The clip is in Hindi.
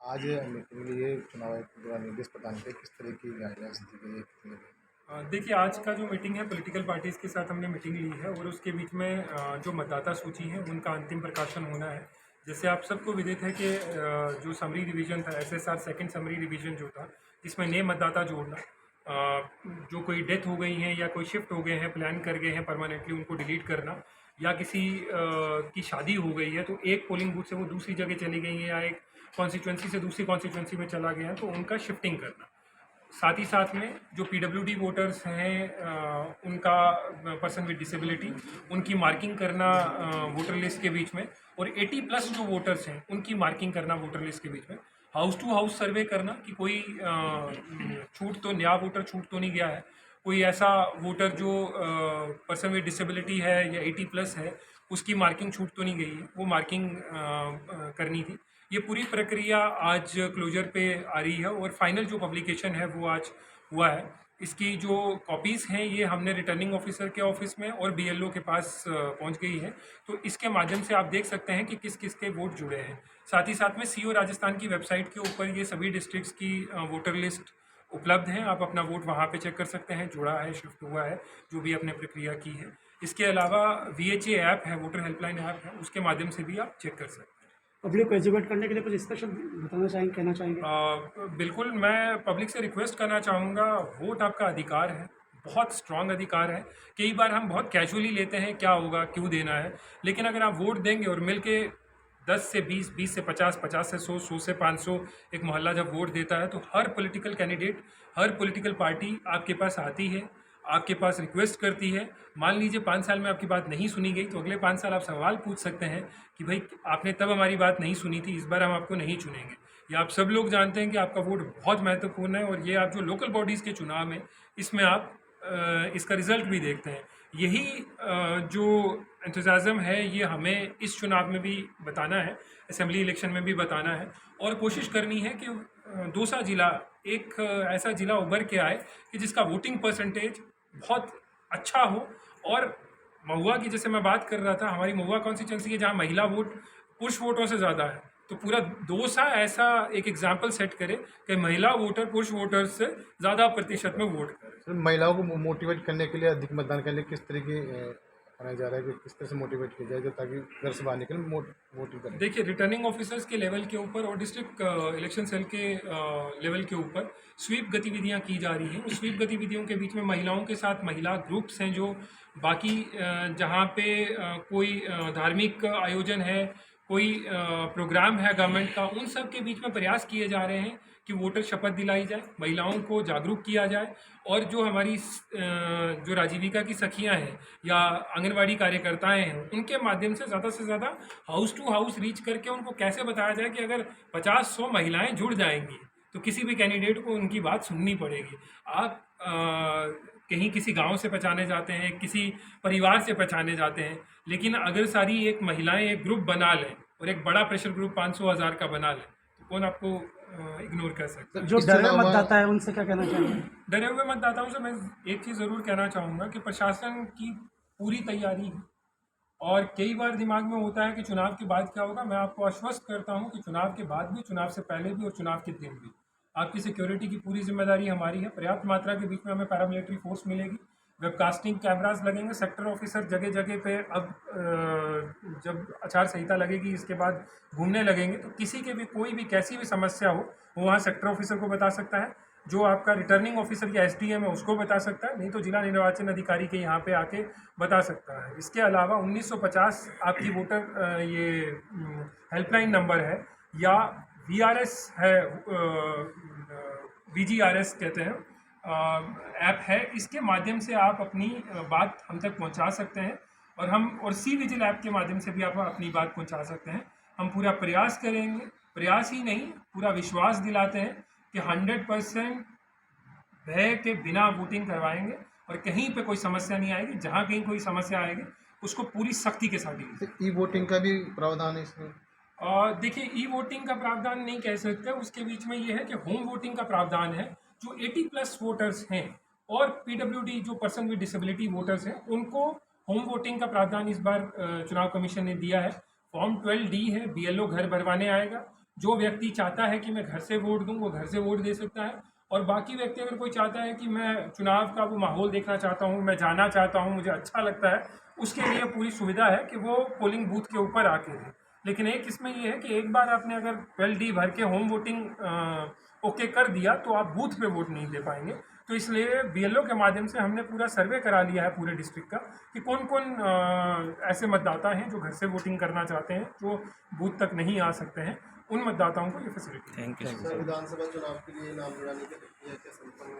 आज मीटिंग के लिए चुनाव आयोग द्वारा निर्देश प्रदान किए, किस तरह की गाइडलाइंस दी गई है, कितने देखिए, आज का जो मीटिंग है पॉलिटिकल पार्टीज़ के साथ हमने मीटिंग ली है और उसके बीच में जो मतदाता सूची है उनका अंतिम प्रकाशन होना है। जैसे आप सबको विदित है कि जो समरी रिवीजन था, एसएसआर सेकंड समरी रिवीजन जो था, जिसमें नए मतदाता जोड़ना, जो कोई डेथ हो गई हैं या कोई शिफ्ट हो गए हैं, प्लान कर गए हैं परमानेंटली, उनको डिलीट करना, या किसी की शादी हो गई है तो एक पोलिंग बूथ से वो दूसरी जगह चली गई है या एक कॉन्स्टिट्यूंसी से दूसरी कॉन्स्टिट्यूंसी में चला गया है तो उनका शिफ्टिंग करना। साथ ही साथ में जो पीडब्ल्यूडी वोटर्स हैं, उनका पर्सन विद डिसेबिलिटी, उनकी मार्किंग करना वोटर लिस्ट के बीच में, और 80 प्लस जो वोटर्स हैं उनकी मार्किंग करना वोटर लिस्ट के बीच में। हाउस टू हाउस सर्वे करना कि कोई छूट तो, नया वोटर छूट तो नहीं गया है, कोई ऐसा वोटर जो पर्सन विद डिसेबिलिटी है या 80 प्लस है, उसकी मार्किंग छूट तो नहीं गई है, वो मार्किंग करनी थी। ये पूरी प्रक्रिया आज क्लोजर पे आ रही है और फाइनल जो पब्लिकेशन है वो आज हुआ है। इसकी जो कॉपीज़ हैं ये हमने रिटर्निंग ऑफिसर के ऑफिस में और बीएलओ के पास पहुंच गई है, तो इसके माध्यम से आप देख सकते हैं कि किस किस के वोट जुड़े हैं। साथ ही साथ में सीओ राजस्थान की वेबसाइट के ऊपर ये सभी डिस्ट्रिक्ट्स की वोटर लिस्ट उपलब्ध है, आप अपना वोट वहाँ पे चेक कर सकते हैं, जुड़ा है, शिफ्ट हुआ है, जो भी आपने प्रक्रिया की है। इसके अलावा VHA ऐप है, वोटर हेल्पलाइन ऐप है, उसके माध्यम से भी आप चेक कर सकते हैं। पब्लिक को एजुकेट करने के लिए कुछ स्पेशल बताना चाहेंगे, कहना चाहेंगे? बिल्कुल, मैं पब्लिक से रिक्वेस्ट करना चाहूँगा, वोट आपका अधिकार है, बहुत स्ट्रांग अधिकार है। कई बार हम बहुत कैजुअली लेते हैं, क्या होगा, क्यों देना है, लेकिन अगर आप वोट देंगे और मिल के 10 से 20, 20 से 50, 50 से 100, 100 से 500 एक मोहल्ला जब वोट देता है तो हर पॉलिटिकल कैंडिडेट, हर पॉलिटिकल पार्टी आपके पास आती है, आपके पास रिक्वेस्ट करती है। मान लीजिए 5 साल में आपकी बात नहीं सुनी गई तो अगले 5 साल आप सवाल पूछ सकते हैं कि भाई आपने तब हमारी बात नहीं सुनी थी, इस बार हम आपको नहीं चुनेंगे। या आप सब लोग जानते हैं कि आपका वोट बहुत महत्वपूर्ण है और ये आप जो लोकल बॉडीज़ के चुनाव में, इसमें आप इसका रिजल्ट भी देखते हैं। यही जो एंथुसियाज्म है ये हमें इस चुनाव में भी बताना है, असेंबली इलेक्शन में भी बताना है, और कोशिश करनी है कि दौसा जिला एक ऐसा जिला उभर के आए कि जिसका वोटिंग परसेंटेज बहुत अच्छा हो। और महुआ की जैसे मैं बात कर रहा था, हमारी महुआ कॉन्स्टिट्यूंसी है जहाँ महिला वोट पुरुष वोटों से ज़्यादा है, तो पूरा दौसा ऐसा एक एग्जाम्पल सेट करे कि महिला वोटर पुरुष वोटर से ज़्यादा प्रतिशत में वोट करे। सर, महिलाओं को मोटिवेट करने के लिए, अधिक मतदान करने के लिए किस तरीके बनाया जा रहा है कि किस तरह से मोटिवेट किया जाए ताकि घर से बाहर निकल वोटिंग करें? देखिए, रिटर्निंग ऑफिसर्स के लेवल के ऊपर और डिस्ट्रिक्ट इलेक्शन सेल के लेवल के ऊपर स्वीप गतिविधियां की जा रही हैं। उस स्वीप गतिविधियों के बीच में महिलाओं के साथ महिला ग्रुप्स हैं जो बाकी जहां पे कोई धार्मिक आयोजन है, कोई प्रोग्राम है गवर्नमेंट का, उन सब के बीच में प्रयास किए जा रहे हैं कि वोटर शपथ दिलाई जाए, महिलाओं को जागरूक किया जाए, और जो हमारी जो राजीविका की सखियां हैं या आंगनवाड़ी कार्यकर्ताएं हैं, उनके माध्यम से ज़्यादा हाउस टू हाउस रीच करके उनको कैसे बताया जाए कि अगर 50-100 महिलाएं जुड़ जाएंगी तो किसी भी कैंडिडेट को उनकी बात सुननी पड़ेगी। आप कहीं किसी गांव से पहचाने जाते हैं, किसी परिवार से पहचाने जाते हैं, लेकिन अगर सारी एक महिलाएं एक ग्रुप बना लें और एक बड़ा प्रेशर ग्रुप 500-1000 का बना लें तो कौन आपको इग्नोर कर सकता है। जो डरे मतदाता है उनसे क्या कहना चाहेंगे? डरे हुए मतदाताओं से मैं एक चीज़ ज़रूर कहना चाहूँगा कि प्रशासन की पूरी तैयारी है, और कई बार दिमाग में होता है कि चुनाव के बाद क्या होगा। मैं आपको आश्वस्त करता हूं कि चुनाव के बाद भी, चुनाव से पहले भी और चुनाव के दिन भी आपकी सिक्योरिटी की पूरी जिम्मेदारी हमारी है। पर्याप्त मात्रा के बीच में हमें पैरामिलिट्री फोर्स मिलेगी, वेबकास्टिंग कैमरास लगेंगे, सेक्टर ऑफिसर जगह जगह पे अब जब आचार संहिता लगेगी इसके बाद घूमने लगेंगे, तो किसी के भी कोई भी कैसी भी समस्या हो वो वहाँ सेक्टर ऑफिसर को बता सकता है, जो आपका रिटर्निंग ऑफिसर या एसडीएम है उसको बता सकता है, नहीं तो जिला निर्वाचन अधिकारी के यहाँ पे आके बता सकता है। इसके अलावा 1950 आपकी वोटर ये हेल्पलाइन नंबर है, या VRS है, VGRS कहते हैं, ऐप है, इसके माध्यम से आप अपनी बात हम तक पहुंचा सकते हैं, और सी विजिल ऐप के माध्यम से भी आप अपनी बात पहुंचा सकते हैं। हम पूरा प्रयास करेंगे, प्रयास ही नहीं पूरा विश्वास दिलाते हैं कि 100% भय के बिना वोटिंग करवाएंगे और कहीं पे कोई समस्या नहीं आएगी। जहां कहीं कोई समस्या आएगी उसको पूरी सख्ती के साथ डील करेंगे। ई वोटिंग का भी प्रावधान है इसमें? और देखिए, ई वोटिंग का प्रावधान नहीं कह सकते, उसके बीच में ये है कि होम वोटिंग का प्रावधान है। जो 80 प्लस वोटर्स हैं और पीडब्ल्यूडी जो पर्सन विद डिसेबिलिटी वोटर्स हैं, उनको होम वोटिंग का प्रावधान इस बार चुनाव कमीशन ने दिया है। फॉर्म 12D है, बीएलओ घर भरवाने आएगा। जो व्यक्ति चाहता है कि मैं घर से वोट दूं वो घर से वोट दे सकता है, और बाकी व्यक्ति अगर कोई चाहता है कि मैं चुनाव का वो माहौल देखना चाहता हूं, मैं जाना चाहता हूं, मुझे अच्छा लगता है, उसके लिए पूरी सुविधा है कि वो पोलिंग बूथ के ऊपर आके दें। लेकिन एक इसमें ये है कि एक बार आपने अगर 12D भर के होम वोटिंग ओके कर दिया तो आप बूथ पे वोट नहीं दे पाएंगे। तो इसलिए BLO के माध्यम से हमने पूरा सर्वे करा लिया है पूरे डिस्ट्रिक्ट का कि कौन कौन ऐसे मतदाता हैं जो घर से वोटिंग करना चाहते हैं, जो बूथ तक नहीं आ सकते हैं, उन मतदाताओं को ये फैसिलिटी। Thank you. विधानसभा चुनाव के लिए नाम जुड़ाने की प्रक्रिया क्या संपन्न